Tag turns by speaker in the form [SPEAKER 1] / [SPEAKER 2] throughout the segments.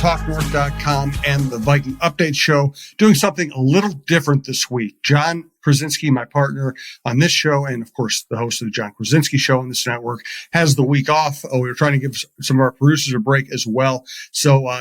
[SPEAKER 1] TalkNorth.com and the Viking Update Show, doing something a little different this week. John Krawczynski, my partner on this show, and of course the host of the John Krawczynski Show on this network, has the week off. We were trying to give some of our producers a break as well. So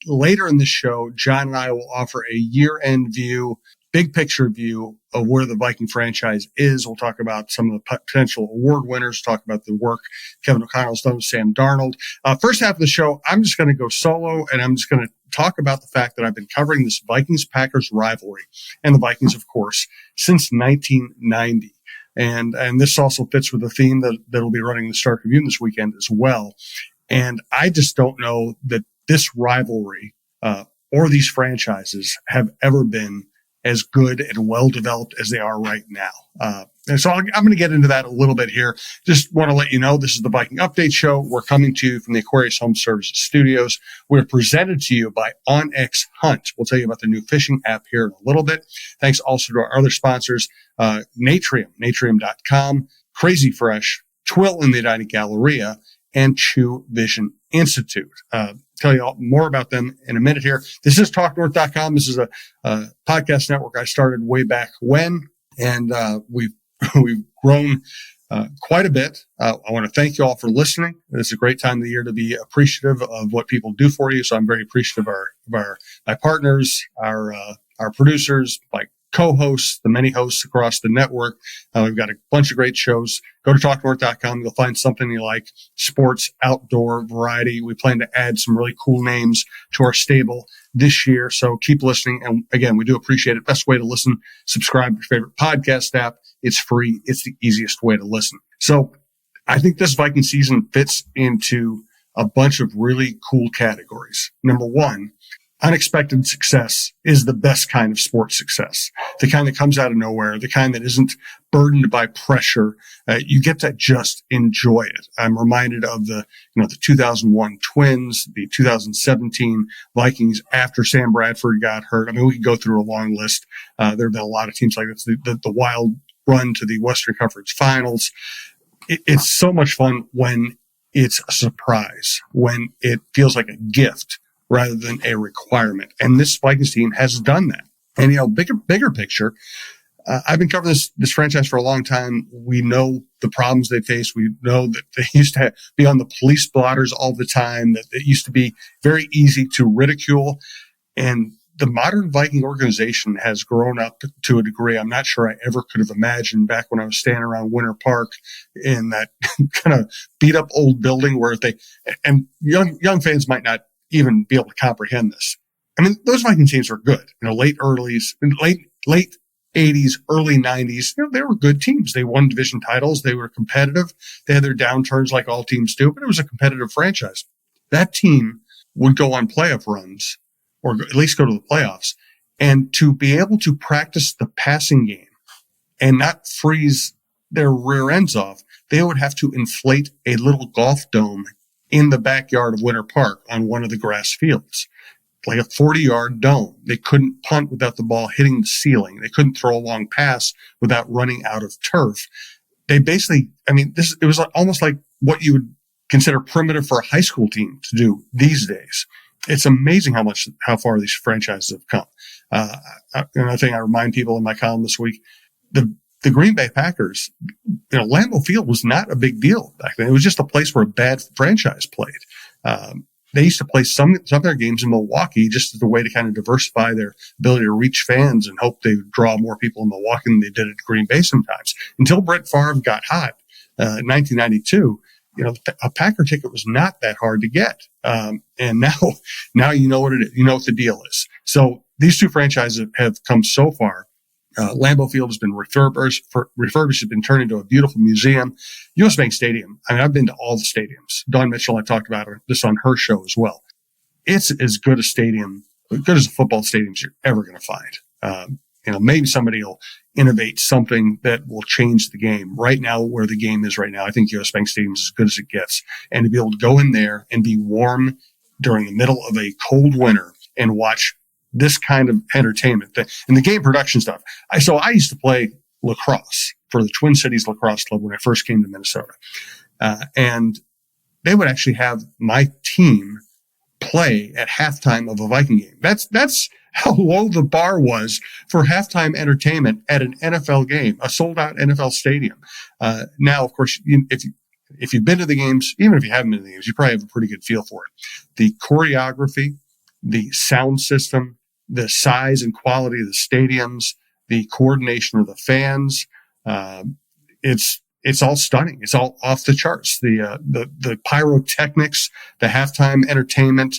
[SPEAKER 1] later in this show, John and I will offer a year-end view, big picture view of where the Viking franchise is. We'll talk about some of the potential award winners, talk about the work Kevin O'Connell's done with Sam Darnold. First half of the show, I'm just going to go solo, and I'm just going to talk about the fact that I've been covering this Vikings-Packers rivalry, and the Vikings, of course, since 1990. And this also fits with the theme that'll be running the Stark Tribune this weekend as well. And I just don't know that this rivalry or these franchises have ever been as good and well-developed as they are right now. And so I'm going to get into that a little bit here. Just want to let you know, this is the Viking Update Show. We're coming to you from the Aquarius Home Services Studios. We're presented to you by OnX Hunt. We'll tell you about the new fishing app here in a little bit. Thanks also to our other sponsors, Natrium, natrium.com, Crazy Fresh, Twill in the Edina Galleria, and Chew Vision Institute. Tell you all more about them in a minute here. This is TalkNorth.com. This is a podcast network I started way back when, and we've grown quite a bit. I want to thank you all for listening. It's a great time of the year to be appreciative of what people do for you. So I'm very appreciative of my partners, our producers, my co-hosts, the many hosts across the network. We've got a bunch of great shows. Go to TalkNorth.com. You'll find something you like. Sports, outdoor, variety. We plan to add some really cool names to our stable this year. So keep listening. And again, we do appreciate it. Best way to listen, subscribe to your favorite podcast app. It's free. It's the easiest way to listen. So I think this Viking season fits into a bunch of really cool categories. Number one, unexpected success is the best kind of sports success. The kind that comes out of nowhere, the kind that isn't burdened by pressure. You get to just enjoy it. I'm reminded of the 2001 Twins, the 2017 Vikings after Sam Bradford got hurt. I mean, we could go through a long list. There have been a lot of teams like this, the wild run to the Western Conference Finals. It's so much fun when it's a surprise, when it feels like a gift rather than a requirement. And this Vikings team has done that. And, bigger picture, I've been covering this franchise for a long time. We know the problems they face. We know that they used to be on the police blotters all the time, that it used to be very easy to ridicule. And the modern Viking organization has grown up to a degree I'm not sure I ever could have imagined back when I was standing around Winter Park in that kind of beat up old building where and young fans might not even be able to comprehend this. I mean, those Viking teams were good. Late 80s, early 90s, they were good teams. They won division titles. They were competitive. They had their downturns like all teams do, but it was a competitive franchise. That team would go on playoff runs, or at least go to the playoffs, and to be able to practice the passing game and not freeze their rear ends off, they would have to inflate a little golf dome in the backyard of Winter Park on one of the grass fields, like a 40-yard dome. They couldn't punt without the ball hitting the ceiling. They couldn't throw a long pass without running out of turf. They basically, it was almost like what you would consider primitive for a high school team to do these days. It's amazing how far these franchises have come. Another thing I remind people in my column this week, the Green Bay Packers, Lambeau Field was not a big deal back then. It was just a place where a bad franchise played. They used to play some of their games in Milwaukee just as a way to kind of diversify their ability to reach fans and hope they would draw more people in Milwaukee than they did at Green Bay sometimes. Until Brett Favre got hot in 1992, a Packer ticket was not that hard to get. And now you know what it is. You know what the deal is. So these two franchises have come so far. Lambeau Field has been refurbished, has been turned into a beautiful museum. US Bank Stadium, I've been to all the stadiums. Dawn Mitchell, I talked about this on her show as well. It's as good a stadium, as good as a football stadium as you're ever going to find. Maybe somebody will innovate something that will change the game. Right now, where the game is right now, I think US Bank Stadium is as good as it gets. And to be able to go in there and be warm during the middle of a cold winter and watch this kind of entertainment and the game production stuff. I used to play lacrosse for the Twin Cities Lacrosse Club when I first came to Minnesota. And they would actually have my team play at halftime of a Viking game. That's how low the bar was for halftime entertainment at an NFL game, a sold out NFL stadium. Now, of course, if you've been to the games, even if you haven't been to the games, you probably have a pretty good feel for it. The choreography, the sound system, the size and quality of the stadiums, the coordination of the fans, it's all stunning. It's all off the charts. The pyrotechnics, the halftime entertainment,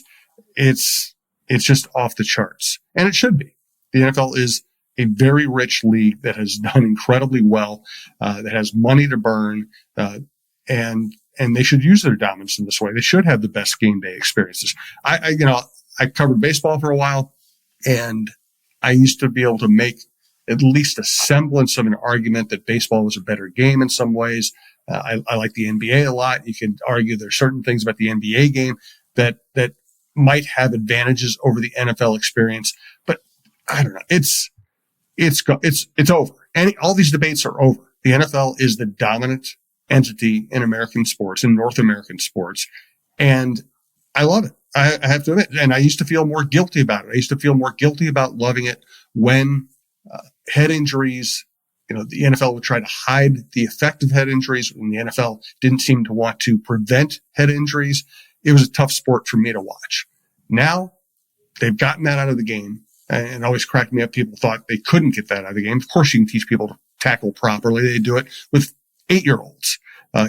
[SPEAKER 1] it's just off the charts. And it should be. The NFL is a very rich league that has done incredibly well, that has money to burn, and they should use their dominance in this way. They should have the best game day experiences. I covered baseball for a while, and I used to be able to make at least a semblance of an argument that baseball was a better game in some ways. I like the NBA a lot. You could argue there's certain things about the NBA game that might have advantages over the NFL experience, but I don't know. It's over. All these debates are over. The NFL is the dominant entity in American sports, in North American sports, and I love it. I have to admit, and I used to feel more guilty about it. I used to feel more guilty about loving it when head injuries, the NFL would try to hide the effect of head injuries when the NFL didn't seem to want to prevent head injuries. It was a tough sport for me to watch. Now they've gotten that out of the game, and it always cracked me up. People thought they couldn't get that out of the game. Of course, you can teach people to tackle properly. They do it with 8-year-olds.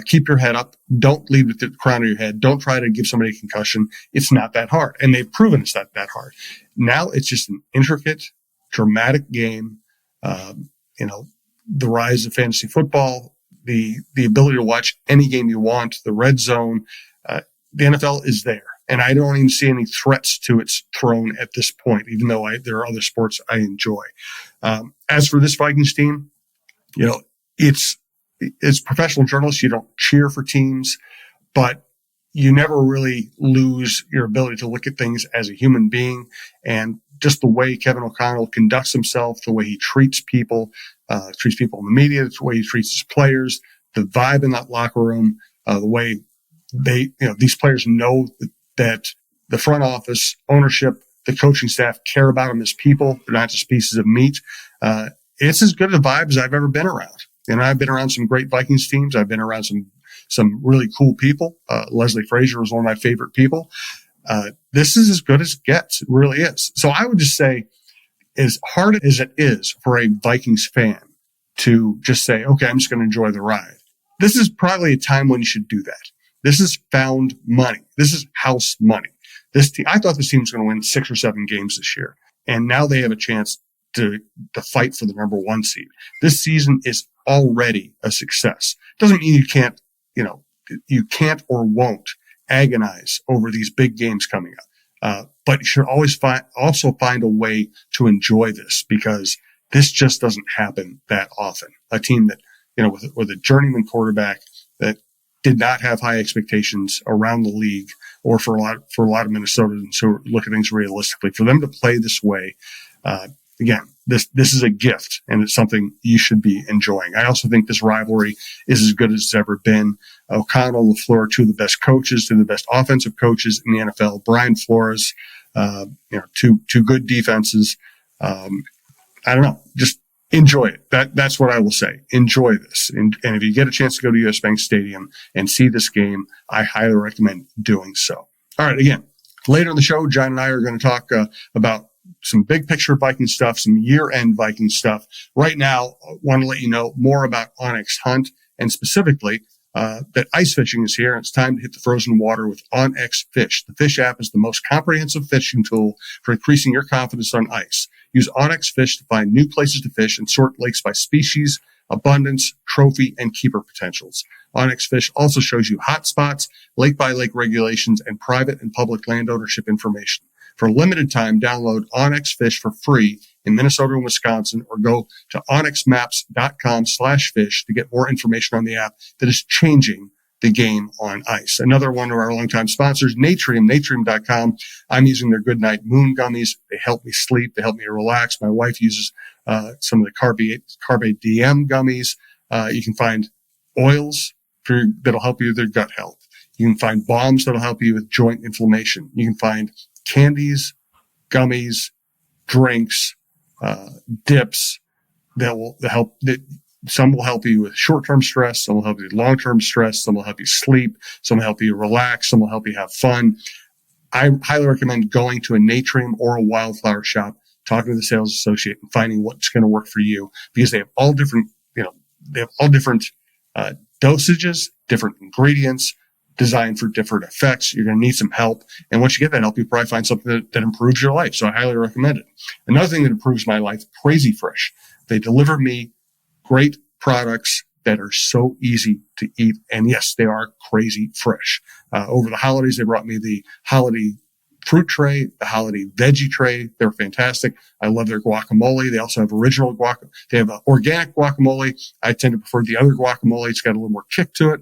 [SPEAKER 1] Keep your head up. Don't leave with the crown of your head. Don't try to give somebody a concussion. It's not that hard. And they've proven it's not that hard. Now it's just an intricate, dramatic game. The rise of fantasy football, the ability to watch any game you want, the red zone, the NFL is there. And I don't even see any threats to its throne at this point, even though there are other sports I enjoy. As for this Vikings team, as professional journalists, you don't cheer for teams, but you never really lose your ability to look at things as a human being. And just the way Kevin O'Connell conducts himself, the way he treats people in the media, the way he treats his players, the vibe in that locker room, the way these players know that the front office, ownership, the coaching staff care about them as people. They're not just pieces of meat. It's as good a vibe as I've ever been around. I've been around some great Vikings teams. I've been around some really cool people. Leslie Frazier was one of my favorite people. This is as good as it gets. It really is. So I would just say, as hard as it is for a Vikings fan to just say, okay, I'm just going to enjoy the ride, this is probably a time when you should do that. This is found money. This is house money. I thought this team was going to win 6 or 7 games this year, and now they have a chance to fight for the number 1 seed. This season is already a success. Doesn't mean you can't or won't agonize over these big games coming up. But you should always also find a way to enjoy this, because this just doesn't happen that often. A team that, with a journeyman quarterback that did not have high expectations around the league, or for a lot of Minnesotans who look at things realistically, for them to play this way, again, this is a gift, and it's something you should be enjoying. I also think this rivalry is as good as it's ever been. O'Connell and LaFleur, 2 of the best coaches, 2 of the best offensive coaches in the NFL. Brian Flores, 2 good defenses. I don't know, just enjoy it. That's what I will say. Enjoy this. And if you get a chance to go to US Bank Stadium and see this game, I highly recommend doing so. All right. Again, later in the show, John and I are going to talk about some big picture Viking stuff, some year-end Viking stuff. Right now, I want to let you know more about Onyx Hunt, and specifically that ice fishing is here. And it's time to hit the frozen water with Onyx Fish. The Fish app is the most comprehensive fishing tool for increasing your confidence on ice. Use Onyx Fish to find new places to fish and sort lakes by species, abundance, trophy, and keeper potentials. Onyx Fish also shows you hot spots, lake-by-lake regulations, and private and public land ownership information. For a limited time, download Onyx Fish for free in Minnesota and Wisconsin, or go to onyxmaps.com/fish to get more information on the app that is changing the game on ice. Another one of our longtime sponsors, Natrium, natrium.com. I'm using their Goodnight Moon gummies. They help me sleep. They help me relax. My wife uses some of the Carbe Diem gummies. You can find oils that'll help you with your gut health. You can find balms that'll help you with joint inflammation. You can find candies, gummies, drinks, dips that will help. Some will help you with short-term stress. Some will help you with long-term stress. Some will help you sleep. Some will help you relax. Some will help you have fun. I highly recommend going to a Natrium or a Wildflower shop, talking to the sales associate, and finding what's going to work for you, because they have all different, dosages, different ingredients designed for different effects. You're going to need some help. And once you get that help, you probably find something that improves your life. So I highly recommend it. Another thing that improves my life, Crazy Fresh. They deliver me great products that are so easy to eat. And yes, they are crazy fresh. Over the holidays, they brought me the holiday fruit tray, the holiday veggie tray. They're fantastic. I love their guacamole. They also have original guacamole. They have organic guacamole. I tend to prefer the other guacamole. It's got a little more kick to it.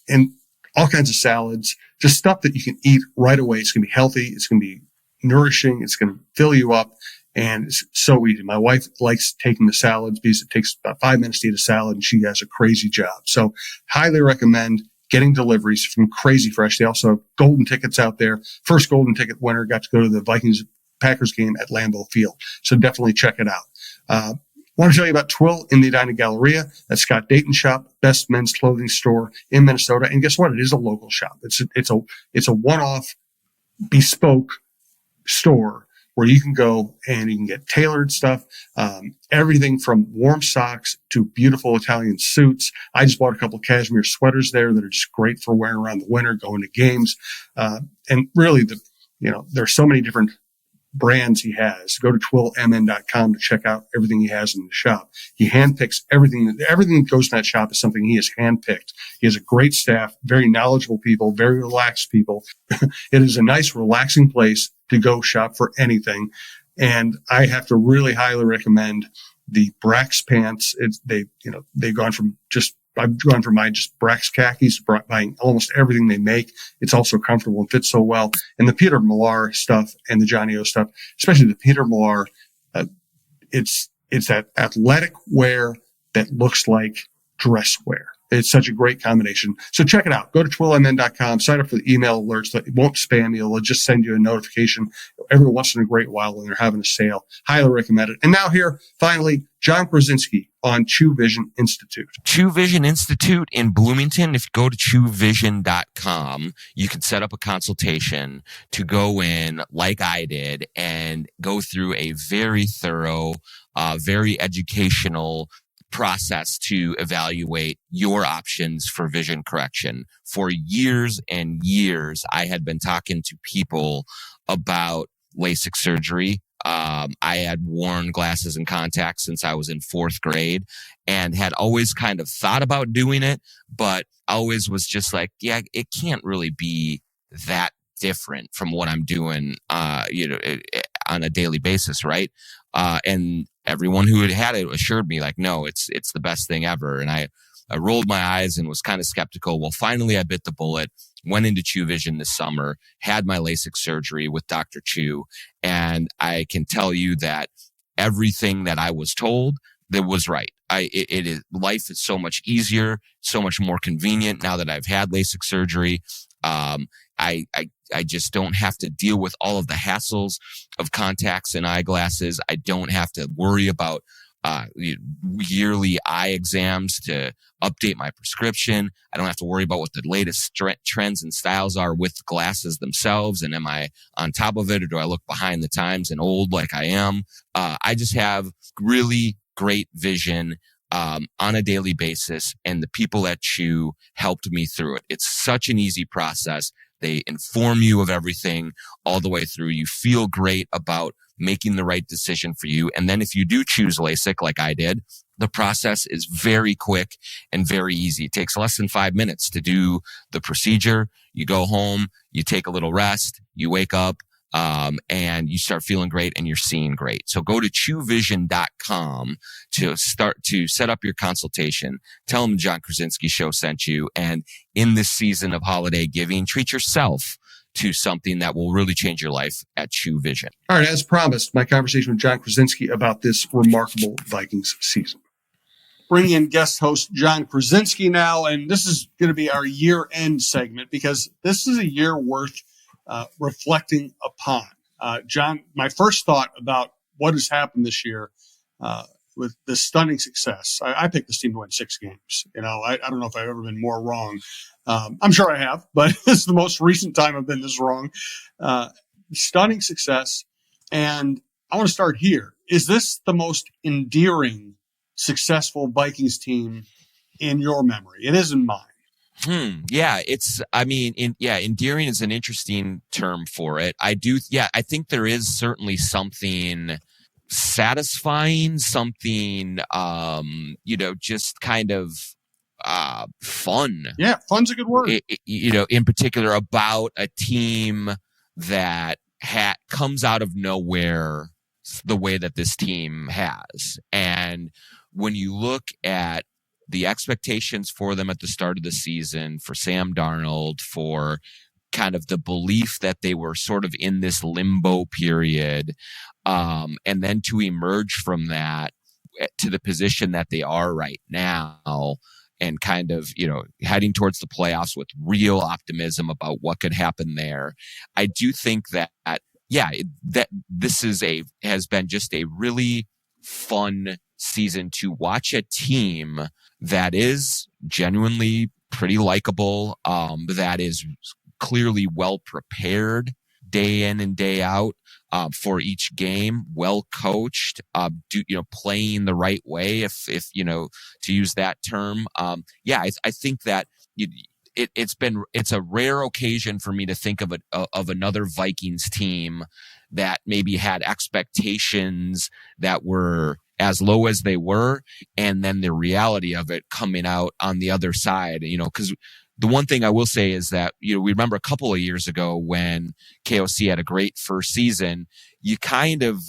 [SPEAKER 1] And all kinds of salads, just stuff that you can eat right away. It's going to be healthy. It's going to be nourishing. It's going to fill you up. And it's so easy. My wife likes taking the salads because it takes about 5 minutes to eat a salad, and she has a crazy job. So highly recommend getting deliveries from Crazy Fresh. They also have golden tickets out there. First golden ticket winner got to go to the Vikings-Packers game at Lambeau Field. So definitely check it out. I want to tell you about Twill in the Edina Galleria. That's Scott Dayton's shop, best men's clothing store in Minnesota. And guess what? It is a local shop. It's a one-off bespoke store where you can go and you can get tailored stuff, everything from warm socks to beautiful Italian suits. I just bought a couple of cashmere sweaters there that are just great for wearing around the winter, going to games. And really, there's so many different brands he has. Go to twillmn.com to check out everything he has in the shop. He handpicks everything. Everything that goes in that shop is something he has handpicked. He has a great staff, very knowledgeable people, very relaxed people. It is a nice, relaxing place to go shop for anything. And I have to really highly recommend the Brax pants. I've gone from my just Brax khakis to buying almost everything they make. It's also comfortable and fits so well. And the Peter Millar stuff and the Johnny O stuff, especially the Peter Millar, it's that athletic wear that looks like dress wear. It's such a great combination. So check it out. Go to twillmn.com, sign up for the email alerts. That it won't spam you. It'll just send you a notification every once in a great while when they're having a sale. Highly recommend it. And now here, finally, John Krawczynski on Chew Vision Institute.
[SPEAKER 2] Chew Vision Institute in Bloomington. If you go to chewvision.com, you can set up a consultation to go in like I did and go through a very thorough, very educational process to evaluate your options for vision correction. For years and years, I had been talking to people about LASIK surgery. I had worn glasses and contacts since I was in 4th grade and had always kind of thought about doing it, but always was just like, yeah, it can't really be that different from what I'm doing, on a daily basis. Right. And everyone who had it assured me like, no, it's the best thing ever. And I rolled my eyes and was kind of skeptical. Well, finally I bit the bullet, went into Chew Vision this summer, had my LASIK surgery with Dr. Chew. And I can tell you that everything that I was told that was right. Life is so much easier, so much more convenient now that I've had LASIK surgery. I just don't have to deal with all of the hassles of contacts and eyeglasses. I don't have to worry about yearly eye exams to update my prescription. I don't have to worry about what the latest trends and styles are with glasses themselves. And am I on top of it, or do I look behind the times and old like I am? I just have really great vision on a daily basis, and the people at Chew helped me through it. It's such an easy process. They inform you of everything all the way through. You feel great about making the right decision for you. And then if you do choose LASIK, like I did, the process is very quick and very easy. It takes less than 5 minutes to do the procedure. You go home, you take a little rest, you wake up, and you start feeling great and you're seeing great. So go to chewvision.com to set up your consultation. Tell them John Krawczynski Show sent you. And in this season of holiday giving, treat yourself to something that will really change your life at Chew Vision.
[SPEAKER 1] All right. As promised, my conversation with John Krawczynski about this remarkable Vikings season. bring in guest host John Krawczynski now, and this is going to be our year-end segment because this is a year worth reflecting upon. John, my first thought about what has happened this year with the stunning success. I picked this team to win 6 games. I don't know if I've ever been more wrong. I'm sure I have, but this is the most recent time I've been this wrong. Stunning success. And I want to start here. Is this the most endearing, successful Vikings team in your memory? It is in mine.
[SPEAKER 2] Yeah, endearing is an interesting term for it. I think there is certainly something satisfying, something, just kind of fun.
[SPEAKER 1] Yeah, fun's a good word.
[SPEAKER 2] In particular about a team that comes out of nowhere the way that this team has. And when you look at the expectations for them at the start of the season, for Sam Darnold, for kind of the belief that they were sort of in this limbo period, and then to emerge from that to the position that they are right now, and kind of, heading towards the playoffs with real optimism about what could happen there. I do think that this has been just a really fun season to watch a team that is genuinely pretty likable, that is clearly well prepared day in and day out for each game, well coached, playing the right way, if to use that term. I think that it's a rare occasion for me to think of another Vikings team that maybe had expectations that were as low as they were, and then the reality of it coming out on the other side. Because the one thing I will say is that, we remember a couple of years ago when KOC had a great first season, you kind of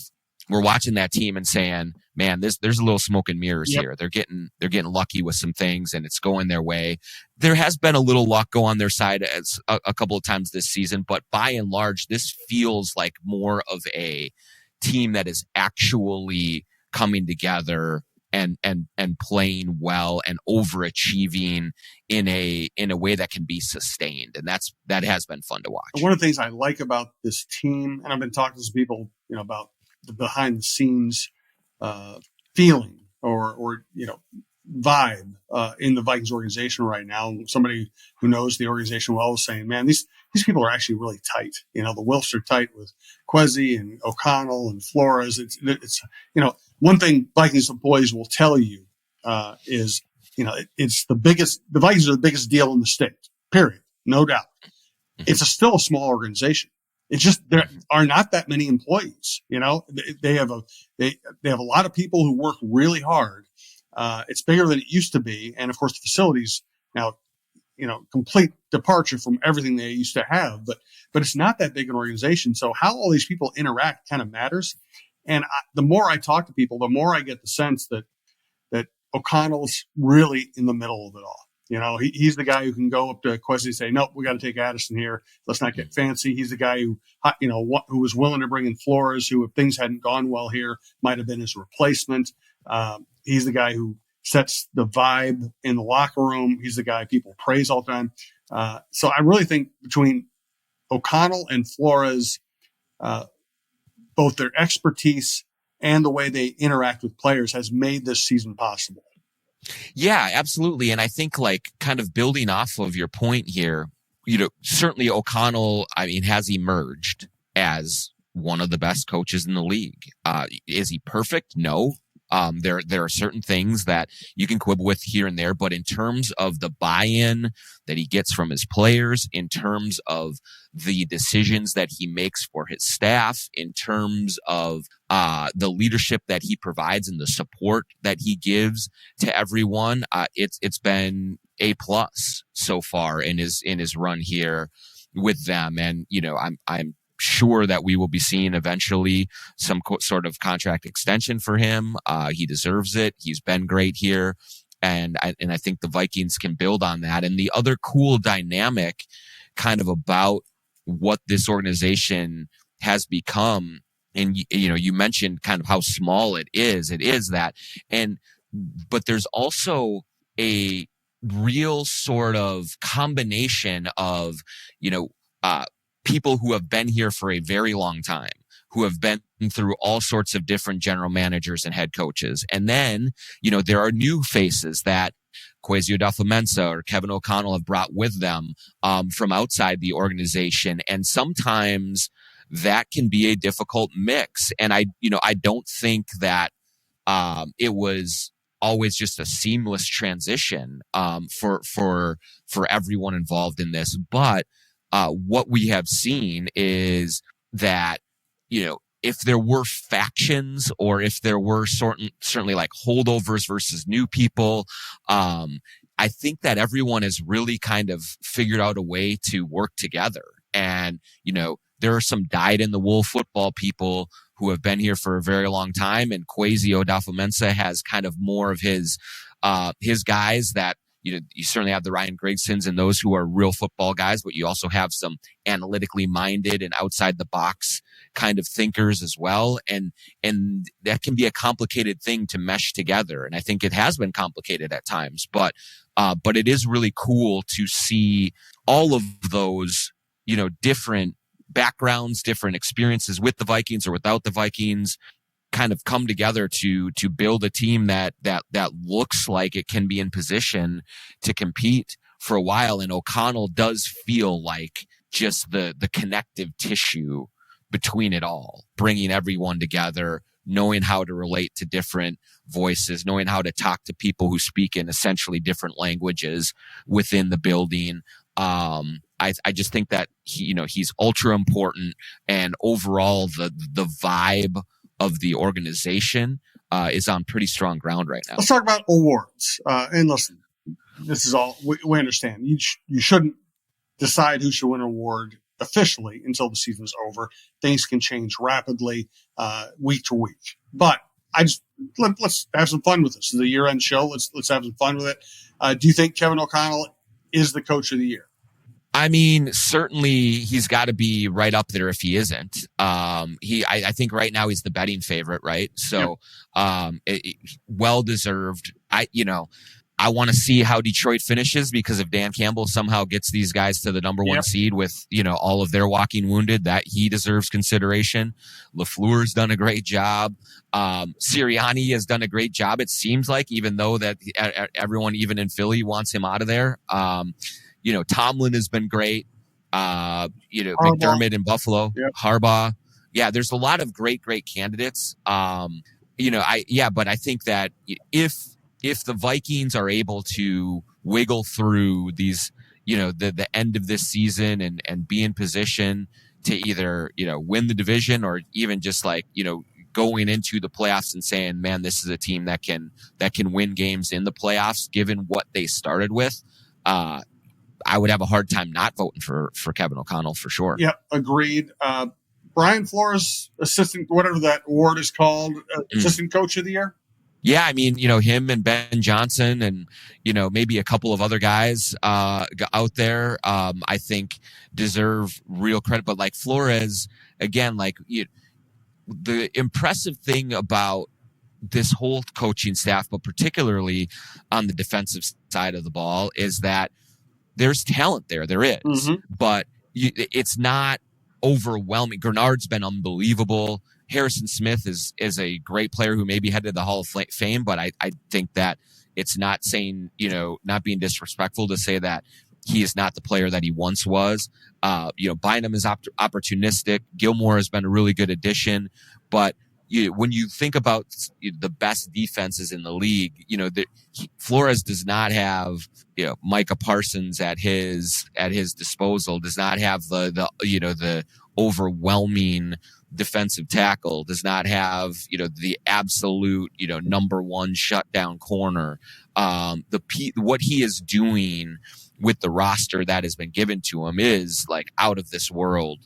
[SPEAKER 2] were watching that team and saying, man, there's a little smoke and mirrors here. They're getting lucky with some things and it's going their way. There has been a little luck go on their side as a couple of times this season, but by and large, this feels like more of a team that is actually coming together and playing well and overachieving in a way that can be sustained. And that has been fun to watch.
[SPEAKER 1] One of the things I like about this team, and I've been talking to some people, about the behind the scenes feeling or vibe in the Vikings organization right now. Somebody who knows the organization well is saying, man, these people are actually really tight. The Wilfs are tight with Kwesi and O'Connell and Flores. It's one thing Vikings employees will tell you is, it's the Vikings are the biggest deal in the state, period. No doubt. It's still a small organization. It's just there are not that many employees. They have a lot of people who work really hard. It's bigger than it used to be, and of course the facilities now, complete departure from everything they used to have. But it's not that big an organization. So how all these people interact kind of matters. And the more I talk to people, the more I get the sense that O'Connell's really in the middle of it all. He's the guy who can go up to Kwesi and say, nope, we got to take Addison here. Let's not get fancy. He's the guy who was willing to bring in Flores, who, if things hadn't gone well here, might have been his replacement. He's the guy who sets the vibe in the locker room. He's the guy people praise all the time. So I really think between O'Connell and Flores, both their expertise and the way they interact with players has made this season possible.
[SPEAKER 2] Yeah, absolutely. And I think, kind of building off of your point here, certainly O'Connell, has emerged as one of the best coaches in the league. Is he perfect? No. There are certain things that you can quibble with here and there, but in terms of the buy-in that he gets from his players, in terms of the decisions that he makes for his staff, in terms of the leadership that he provides and the support that he gives to everyone, it's been A+ so far in his run here with them. And I'm sure that we will be seeing eventually some sort of contract extension for him. He deserves it. He's been great here. And I think the Vikings can build on that. And the other cool dynamic kind of about what this organization has become, and you mentioned kind of how small it is that, and but there's also a real sort of combination of, people who have been here for a very long time, who have been through all sorts of different general managers and head coaches. And then, there are new faces that Kwesi Odafe-Mensah or Kevin O'Connell have brought with them from outside the organization. And sometimes that can be a difficult mix. And I don't think that it was always just a seamless transition for everyone involved in this. But what we have seen is that, if there were factions or if there were certainly like holdovers versus new people, I think that everyone has really kind of figured out a way to work together. And, there are some dyed-in-the-wool football people who have been here for a very long time, and Kwesi Odafe-Mensah has kind of more of his guys that, you certainly have the Ryan Gregsons and those who are real football guys, but you also have some analytically minded and outside the box kind of thinkers as well. And that can be a complicated thing to mesh together. And I think it has been complicated at times, but it is really cool to see all of those, different backgrounds, different experiences with the Vikings or without the Vikings kind of come together to build a team that looks like it can be in position to compete for a while. And O'Connell does feel like just the connective tissue between it all, bringing everyone together, knowing how to relate to different voices, knowing how to talk to people who speak in essentially different languages within the building. I just think that he's ultra important, and overall the vibe of the organization is on pretty strong ground right now.
[SPEAKER 1] Let's talk about awards. And listen, this is all we understand. You shouldn't decide who should win an award officially until the season is over. Things can change rapidly week to week. But let's have some fun with this. This is a year-end show. Let's have some fun with it. Do you think Kevin O'Connell is the coach of the year?
[SPEAKER 2] I mean, certainly he's got to be right up there if he isn't. I think right now he's the betting favorite, right? So, well deserved. I want to see how Detroit finishes, because if Dan Campbell somehow gets these guys to the number one seed with, all of their walking wounded, that he deserves consideration. LaFleur's done a great job. Sirianni has done a great job. It seems like, even though that everyone, even in Philly, wants him out of there. Tomlin has been great. McDermott in Buffalo, Harbaugh. Yeah, there's a lot of great candidates. But I think that if the Vikings are able to wiggle through these, the end of this season and be in position to either, win the division, or even just like, going into the playoffs and saying, man, this is a team that can win games in the playoffs, given what they started with, I would have a hard time not voting for Kevin O'Connell for sure.
[SPEAKER 1] Yep, agreed. Brian Flores, assistant, whatever that award is called, assistant coach of the year.
[SPEAKER 2] Yeah, I mean, him and Ben Johnson and, maybe a couple of other guys out there, I think deserve real credit. But like Flores, again, the impressive thing about this whole coaching staff, but particularly on the defensive side of the ball, is that there's talent there. There is, but it's not overwhelming. Grenard's been unbelievable. Harrison Smith is a great player who maybe headed to the Hall of Fame, but I think that it's not saying, not being disrespectful to say that he is not the player that he once was. Bynum is opportunistic. Gilmore has been a really good addition, but when you think about the best defenses in the league, Flores does not have, Micah Parsons at his disposal, does not have the overwhelming defensive tackle, does not have, the absolute, number one shutdown corner. What he is doing with the roster that has been given to him is like out of this world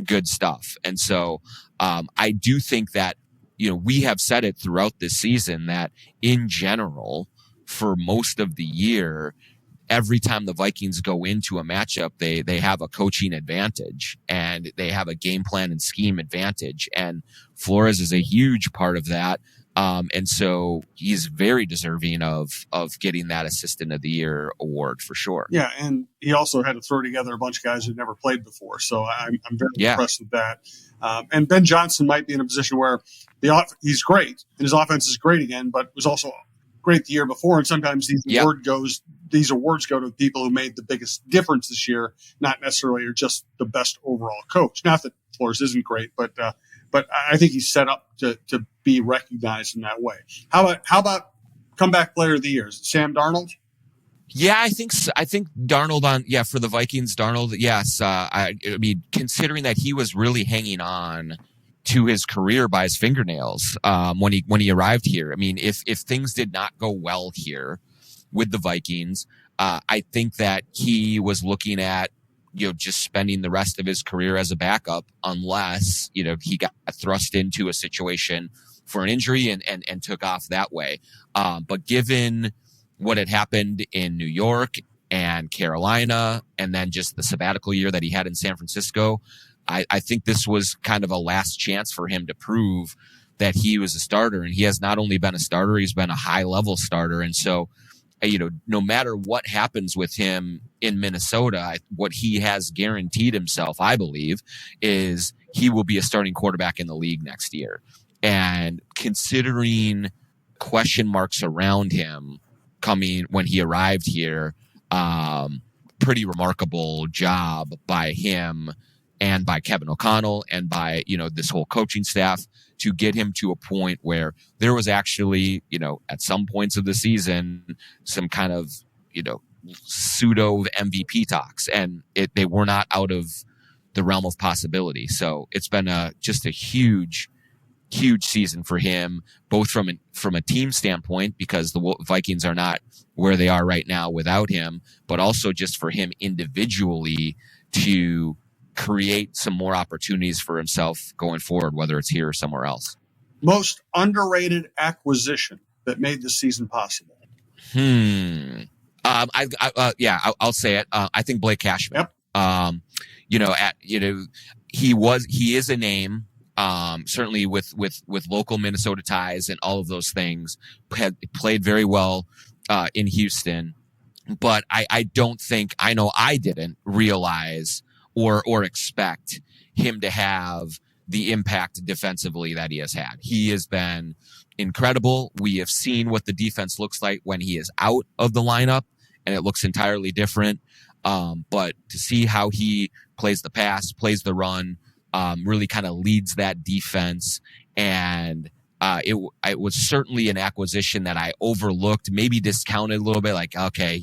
[SPEAKER 2] good stuff. And so I do think that, we have said it throughout this season that in general, for most of the year, every time the Vikings go into a matchup, they have a coaching advantage and they have a game plan and scheme advantage. And Flores is a huge part of that. And so he's very deserving of getting that Assistant of the Year award for sure.
[SPEAKER 1] Yeah, and he also had to throw together a bunch of guys who'd never played before. So I'm very impressed with that. And Ben Johnson might be in a position where he's great, and his offense is great again, but was also great the year before. And sometimes these awards go to people who made the biggest difference this year, not necessarily are just the best overall coach. Not that Flores isn't great, but I think he's set up to be recognized in that way. How about comeback player of the year? Is it Sam Darnold?
[SPEAKER 2] Yeah, I think Darnold for the Vikings. Darnold, yes. I mean, considering that he was really hanging on to his career by his fingernails when he arrived here. I mean, if things did not go well here with the Vikings, I think that he was looking at just spending the rest of his career as a backup unless he got thrust into a situation for an injury and took off that way. But given what had happened in New York and Carolina, and then just the sabbatical year that he had in San Francisco, I think this was kind of a last chance for him to prove that he was a starter. And he has not only been a starter, he's been a high-level starter. And so, no matter what happens with him in Minnesota, what he has guaranteed himself, I believe, is he will be a starting quarterback in the league next year. And considering question marks around him coming when he arrived here, pretty remarkable job by him and by Kevin O'Connell and by, this whole coaching staff to get him to a point where there was actually, at some points of the season, some kind of, pseudo MVP talks, and they were not out of the realm of possibility. So it's been just a huge season for him, both from a team standpoint, because the Vikings are not where they are right now without him, but also just for him individually to create some more opportunities for himself going forward, whether it's here or somewhere else.
[SPEAKER 1] Most underrated acquisition that made this season possible.
[SPEAKER 2] I'll say it. I think Blake Cashman.
[SPEAKER 1] Yep.
[SPEAKER 2] He is a name. Certainly with local Minnesota ties and all of those things, had played very well in Houston, but I didn't realize or expect him to have the impact defensively that he has had. He has been incredible. We have seen what the defense looks like when he is out of the lineup, and it looks entirely different. But to see how he plays the pass, plays the run, really kind of leads that defense. And it was certainly an acquisition that I overlooked, maybe discounted a little bit, like, okay,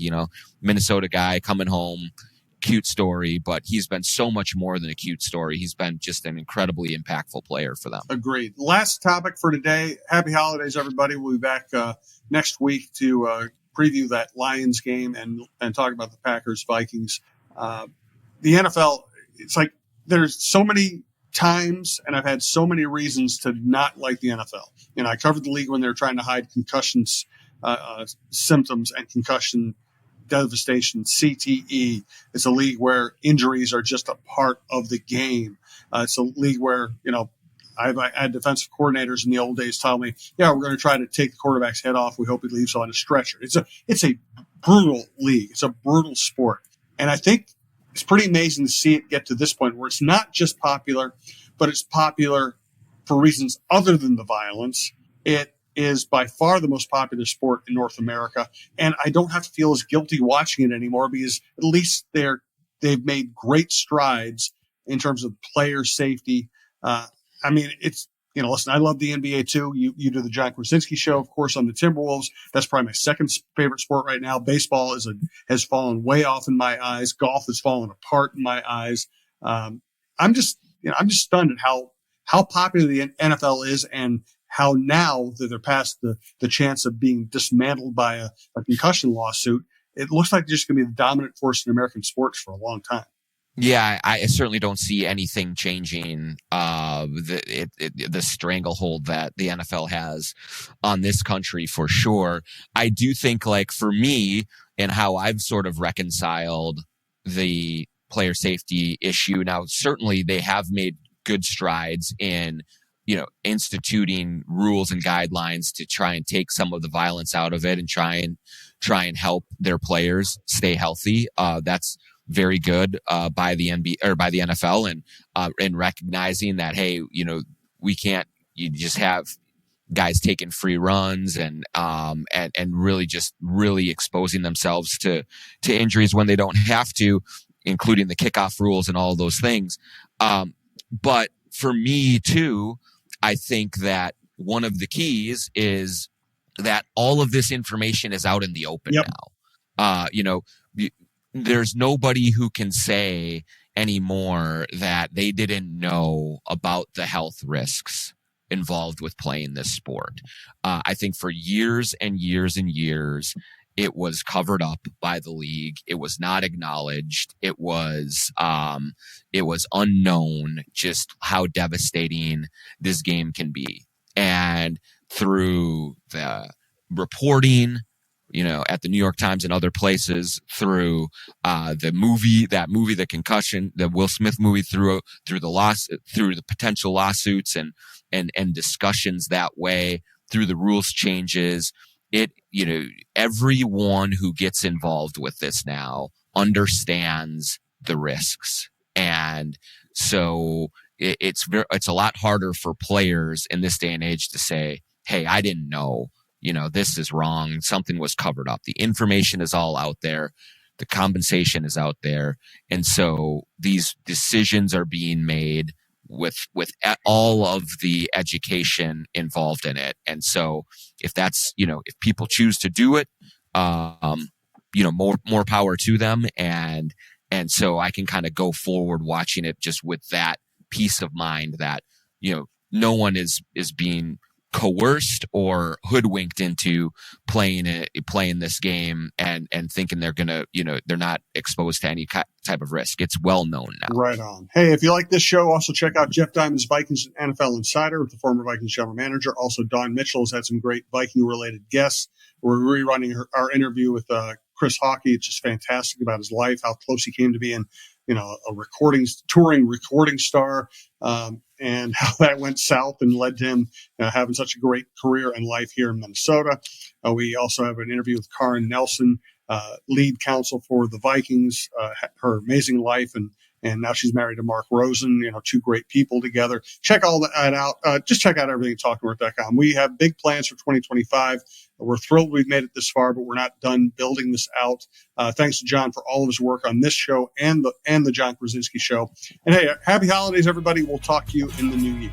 [SPEAKER 2] Minnesota guy coming home, cute story, but he's been so much more than a cute story. He's been just an incredibly impactful player for them.
[SPEAKER 1] Agreed. Last topic for today. Happy holidays, everybody. We'll be back next week to preview that Lions game and talk about the Packers Vikings. The NFL, it's like there's so many times, and I've had so many reasons to not like the NFL. I covered the league when they were trying to hide concussions symptoms and concussion devastation, CTE. It's a league where injuries are just a part of the game. It's a league where, I had defensive coordinators in the old days tell me, we're going to try to take the quarterback's head off. We hope he leaves on a stretcher. It's a brutal league. It's a brutal sport. And I think it's pretty amazing to see it get to this point where it's not just popular, but it's popular for reasons other than the violence. It is by far the most popular sport in North America. And I don't have to feel as guilty watching it anymore because at least they've made great strides in terms of player safety. It's, listen, I love the NBA too. You do the John Krawczynski show, of course, on the Timberwolves. That's probably my second favorite sport right now. Baseball has fallen way off in my eyes. Golf has fallen apart in my eyes. I'm just stunned at how popular the NFL is, and how now that they're past the chance of being dismantled by a concussion lawsuit, it looks like they're just going to be the dominant force in American sports for a long time.
[SPEAKER 2] Yeah, I certainly don't see anything changing the stranglehold that the NFL has on this country for sure. I do think, like, for me and how I've sort of reconciled the player safety issue. Now, certainly they have made good strides in instituting rules and guidelines to try and take some of the violence out of it and try and help their players stay healthy. That's very good by the NBA or by the NFL, and recognizing that, hey, we can't you just have guys taking free runs and really exposing themselves to injuries when they don't have to, including the kickoff rules and all those things. But for me too, I think that one of the keys is that all of this information is out in the open now. There's nobody who can say anymore that they didn't know about the health risks involved with playing this sport. I think for years and years and years, it was covered up by the league. It was not acknowledged. It was unknown just how devastating this game can be. And through the reporting, at the New York Times and other places, through the Concussion, the Will Smith movie, through the potential lawsuits and discussions that way, through the rules changes, everyone who gets involved with this now understands the risks. And so it's a lot harder for players in this day and age to say, hey, I didn't know, this is wrong. Something was covered up. The information is all out there. The compensation is out there. And so these decisions are being made with all of the education involved in it. And so if that's, if people choose to do it, more power to them. And so I can kind of go forward watching it just with that peace of mind that, no one is being coerced or hoodwinked into playing this game and thinking they're gonna, they're not exposed to any type of risk. It's well known now.
[SPEAKER 1] Right on. Hey, if you like this show, also check out Jeff Diamond's Vikings NFL Insider with the former Vikings general manager. Also, Don Mitchell has had some great Viking related guests. We're rerunning our interview with Chris Hockey. It's just fantastic about his life, how close he came to being, a touring recording star, and how that went south and led to him having such a great career and life here in Minnesota. We also have an interview with Karen Nelson, lead counsel for the Vikings, her amazing life, and now she's married to Mark Rosen, two great people together. Check all that out. Just check out everything at talkingworth.com. We have big plans for 2025. We're thrilled we've made it this far, but we're not done building this out. Thanks to John for all of his work on this show and the John Krawczynski show. And hey, happy holidays, everybody. We'll talk to you in the new year.